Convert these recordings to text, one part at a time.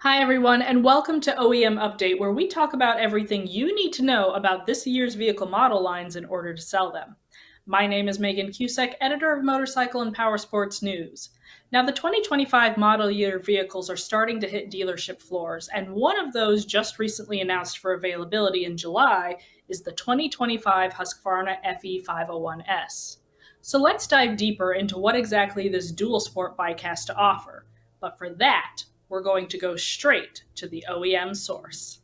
Hi, everyone, and welcome to OEM Update, where we talk about everything you need to know about this year's vehicle model lines in order to sell them. My name is Megan Cusack, editor of Motorcycle and Powersports News. Now, the 2025 model year vehicles are starting to hit dealership floors, and one of those just recently announced for availability in July is the 2025 Husqvarna FE 501S. So let's dive deeper into what exactly this dual sport bike has to offer. But for that, we're going to go straight to the OEM source.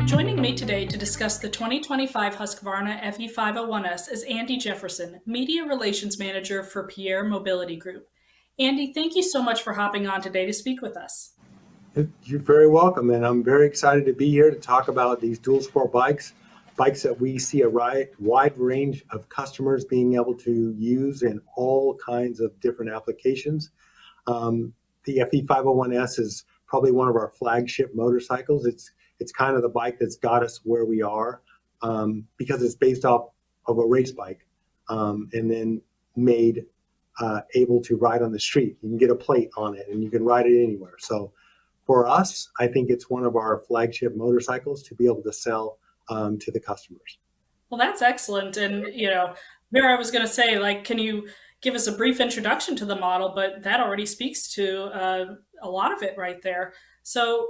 Joining me today to discuss the 2025 Husqvarna FE501S is Andy Jefferson, Media Relations Manager for Pierer Mobility Group. Andy, thank you so much for hopping on today to speak with us. You're very welcome, and I'm very excited to be here to talk about these dual sport bikes that we see a wide range of customers being able to use in all kinds of different applications. The FE501S is probably one of our flagship motorcycles. It's kind of the bike that's got us where we are because it's based off of a race bike and then made able to ride on the street. You can get a plate on it and you can ride it anywhere. So for us, I think it's one of our flagship motorcycles to be able to sell to the customers. Well, that's excellent. And, there I was going to say, can you give us a brief introduction to the model? But that already speaks to a lot of it right there. So,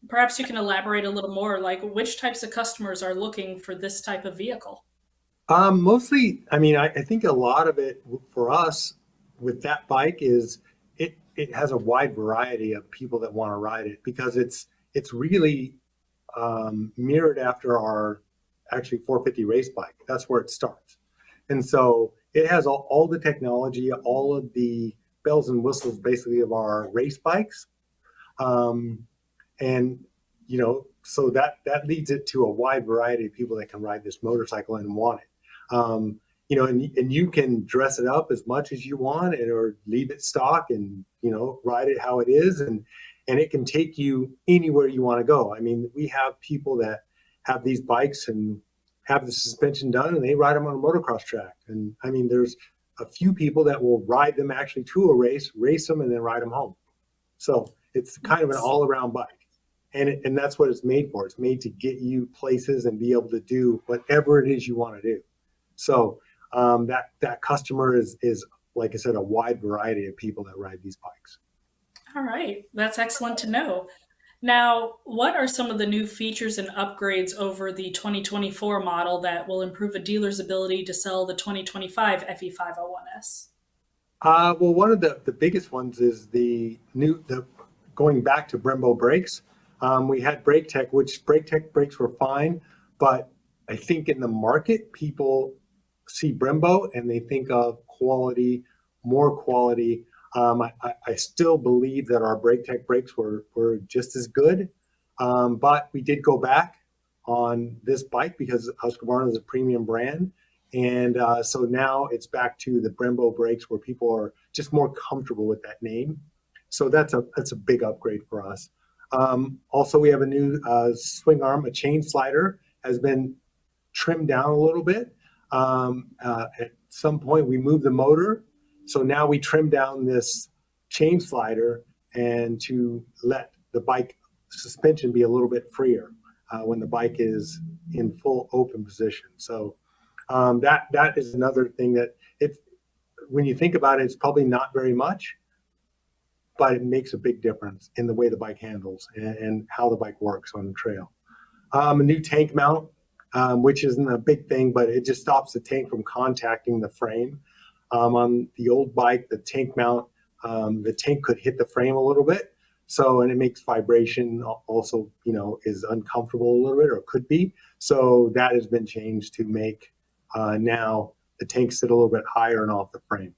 perhaps you can elaborate a little more, like which types of customers are looking for this type of vehicle? Mostly, I think a lot of it for us with that bike is it has a wide variety of people that want to ride it because it's really mirrored after our actually 450 race bike. That's where it starts. And so it has all the technology, all of the bells and whistles basically of our race bikes. Um, and, so that leads it to a wide variety of people that can ride this motorcycle and want it. And you can dress it up as much as you want or leave it stock and, ride it how it is. And it can take you anywhere you want to go. I mean, we have people that have these bikes and have the suspension done and they ride them on a motocross track. And I mean, there's a few people that will ride them actually to a race them and then ride them home. So it's kind of an all around bike. And that's what it's made for. It's made to get you places and be able to do whatever it is you want to do. So that customer is, like I said, a wide variety of people that ride these bikes. All right, that's excellent to know. Now, what are some of the new features and upgrades over the 2024 model that will improve a dealer's ability to sell the 2025 FE501S? Well, one of the biggest ones is the going back to Brembo brakes. We had Brake Tech, which Brake Tech brakes were fine, but I think in the market, people see Brembo and they think of quality, more quality. I still believe that our Brake Tech brakes were just as good, but we did go back on this bike because Husqvarna is a premium brand. And so now it's back to the Brembo brakes where people are just more comfortable with that name. So that's a big upgrade for us. Also, we have a new swing arm, a chain slider has been trimmed down a little bit. At some point, we moved the motor. So now we trim down this chain slider and to let the bike suspension be a little bit freer when the bike is in full open position. So that is another thing that when you think about it, it's probably not very much, but it makes a big difference in the way the bike handles and how the bike works on the trail. A new tank mount, which isn't a big thing, but it just stops the tank from contacting the frame. On the old bike, the tank mount, the tank could hit the frame a little bit. So, and it makes vibration also, is uncomfortable a little bit or could be. So that has been changed to make now the tank sit a little bit higher and off the frame.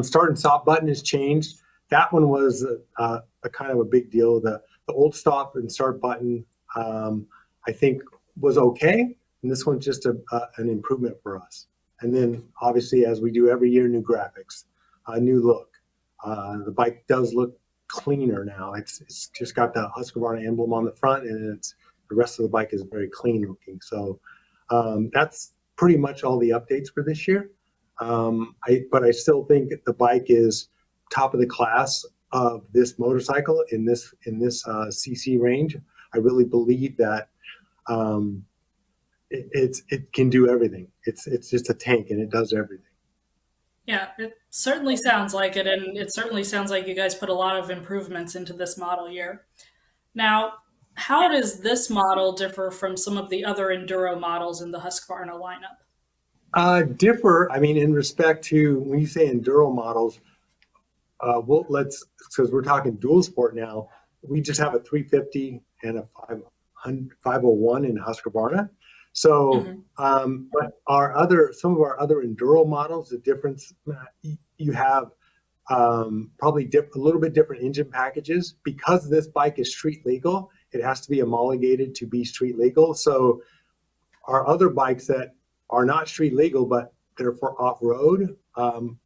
Start and stop button has changed. That one was a kind of a big deal. The old stop and start button, I think was okay. And this one's just an improvement for us. And then obviously, as we do every year, new graphics, a new look. The bike does look cleaner now. It's just got the Husqvarna emblem on the front and the rest of the bike is very clean looking. So that's pretty much all the updates for this year. But I still think the bike is top of the class of this motorcycle in this CC range. I really believe that it can do everything. It's just a tank and it does everything. Yeah, it certainly sounds like it, and it certainly sounds like you guys put a lot of improvements into this model year. Now, how does this model differ from some of the other enduro models in the Husqvarna lineup? Differ, I mean, in respect to when you say enduro models, well, because we're talking dual sport now, we just have a 350 and a 501 in Husqvarna. So, but some of our other enduro models, the difference, you have probably a little bit different engine packages. Because this bike is street legal, it has to be homologated to be street legal. So our other bikes that are not street legal, but they're for off-road,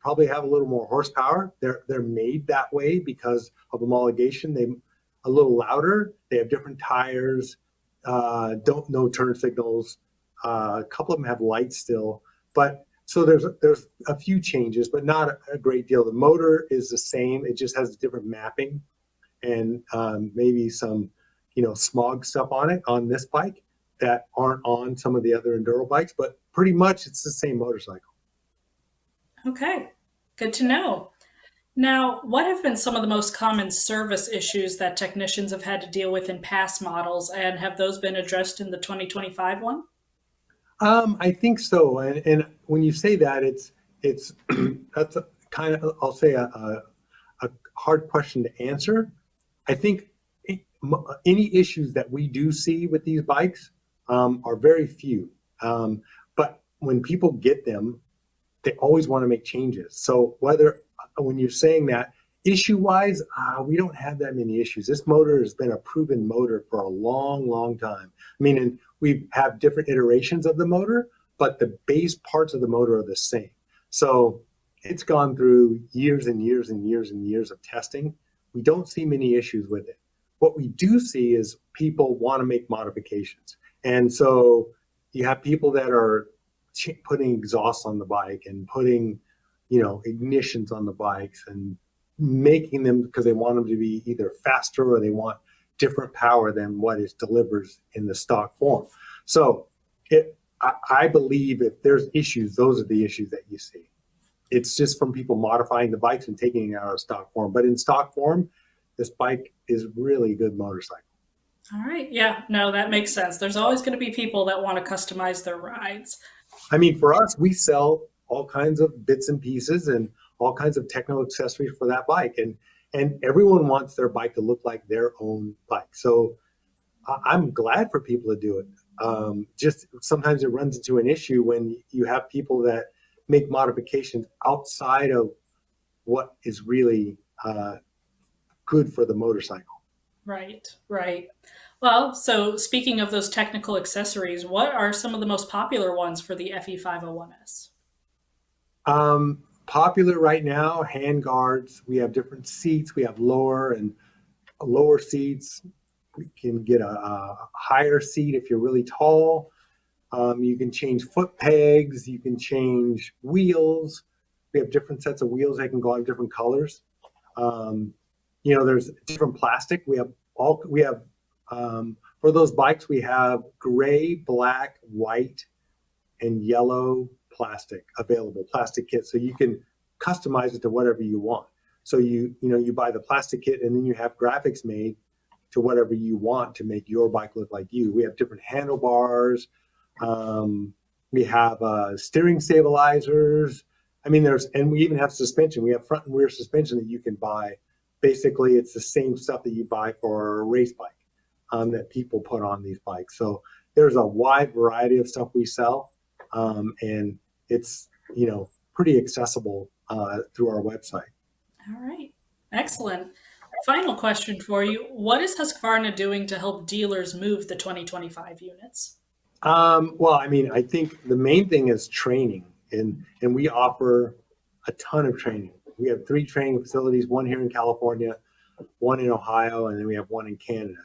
probably have a little more horsepower. They're made that way because of homologation. They a little louder. They have different tires. Don't know turn signals. A couple of them have lights still, but so there's a few changes, but not a great deal. The motor is the same. It just has a different mapping and maybe some smog stuff on it on this bike that aren't on some of the other enduro bikes, but pretty much it's the same motorcycle. Okay, good to know. Now, what have been some of the most common service issues that technicians have had to deal with in past models, and have those been addressed in the 2025 one? I think so, and when you say that, it's that's a kind of, I'll say, a hard question to answer. I think any issues that we do see with these bikes are very few, but when people get them, they always want to make changes. So when you're saying that issue-wise, we don't have that many issues. This motor has been a proven motor for a long, long time. I mean, and we have different iterations of the motor, but the base parts of the motor are the same. So it's gone through years and years and years and years of testing. We don't see many issues with it. What we do see is people want to make modifications. And so you have people that are putting exhaust on the bike and putting, ignitions on the bikes and making them because they want them to be either faster or they want different power than what it delivers in the stock form. So I believe if there's issues, those are the issues that you see. It's just from people modifying the bikes and taking it out of stock form. But in stock form, this bike is really a good motorcycle. All right, yeah, no, that makes sense. There's always going to be people that want to customize their rides. I mean, for us, we sell all kinds of bits and pieces and all kinds of technical accessories for that bike. And everyone wants their bike to look like their own bike. So I'm glad for people to do it. Just sometimes it runs into an issue when you have people that make modifications outside of what is really good for the motorcycle. Right, right. Well, so speaking of those technical accessories, what are some of the most popular ones for the FE501S? Popular right now, hand guards. We have different seats. We have lower and lower seats. We can get a higher seat if you're really tall. You can change foot pegs. You can change wheels. We have different sets of wheels that can go on different colors. There's different plastic. For those bikes, we have gray, black, white, and yellow plastic available, plastic kits. So you can customize it to whatever you want. So you buy the plastic kit and then you have graphics made to whatever you want to make your bike look like you. We have different handlebars. We have steering stabilizers. I mean, and we even have suspension. We have front and rear suspension that you can buy. Basically, it's the same stuff that you buy for a race bike that people put on these bikes. So there's a wide variety of stuff we sell, and it's pretty accessible through our website. All right, excellent. Final question for you. What is Husqvarna doing to help dealers move the 2025 units? Well, I mean, I think the main thing is training, and we offer a ton of training. We have 3 training facilities, one here in California, one in Ohio, and then we have one in Canada.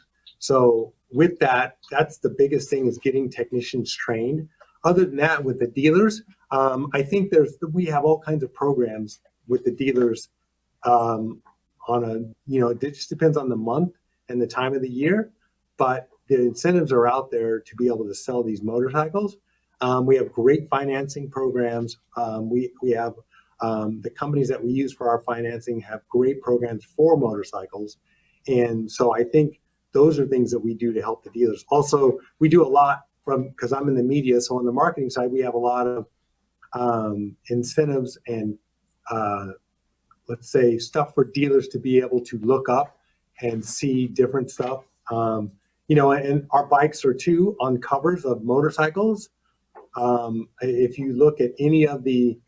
So with that, that's the biggest thing, is getting technicians trained. Other than that, with the dealers, I think we have all kinds of programs with the dealers on it just depends on the month and the time of the year, but the incentives are out there to be able to sell these motorcycles. We have great financing programs. We have the companies that we use for our financing have great programs for motorcycles. And so I think those are things that we do to help the dealers. Also, we do a lot because I'm in the media. So on the marketing side, we have a lot of incentives and let's say stuff for dealers to be able to look up and see different stuff. And our bikes are too on covers of motorcycles. If you look at any of the,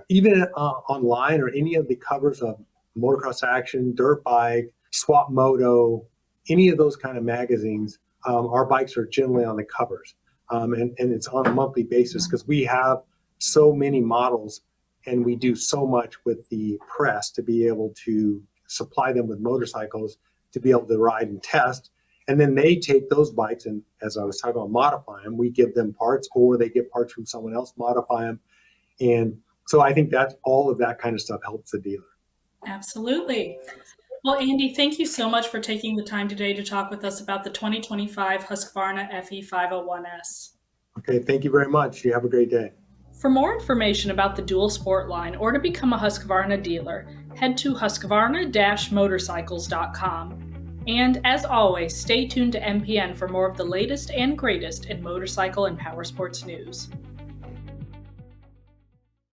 even online, or any of the covers of Motocross Action, Dirt Bike, Swap Moto, any of those kind of magazines, our bikes are generally on the covers. And it's on a monthly basis because we have so many models and we do so much with the press to be able to supply them with motorcycles to be able to ride and test. And then they take those bikes and, as I was talking about, modify them. We give them parts, or they get parts from someone else, modify them. And so I think that's all of that kind of stuff helps the dealer. Absolutely. Well, Andy, thank you so much for taking the time today to talk with us about the 2025 Husqvarna FE 501S. Okay, thank you very much. You have a great day. For more information about the Dual Sport line or to become a Husqvarna dealer, head to husqvarna-motorcycles.com. And as always, stay tuned to MPN for more of the latest and greatest in motorcycle and powersports news.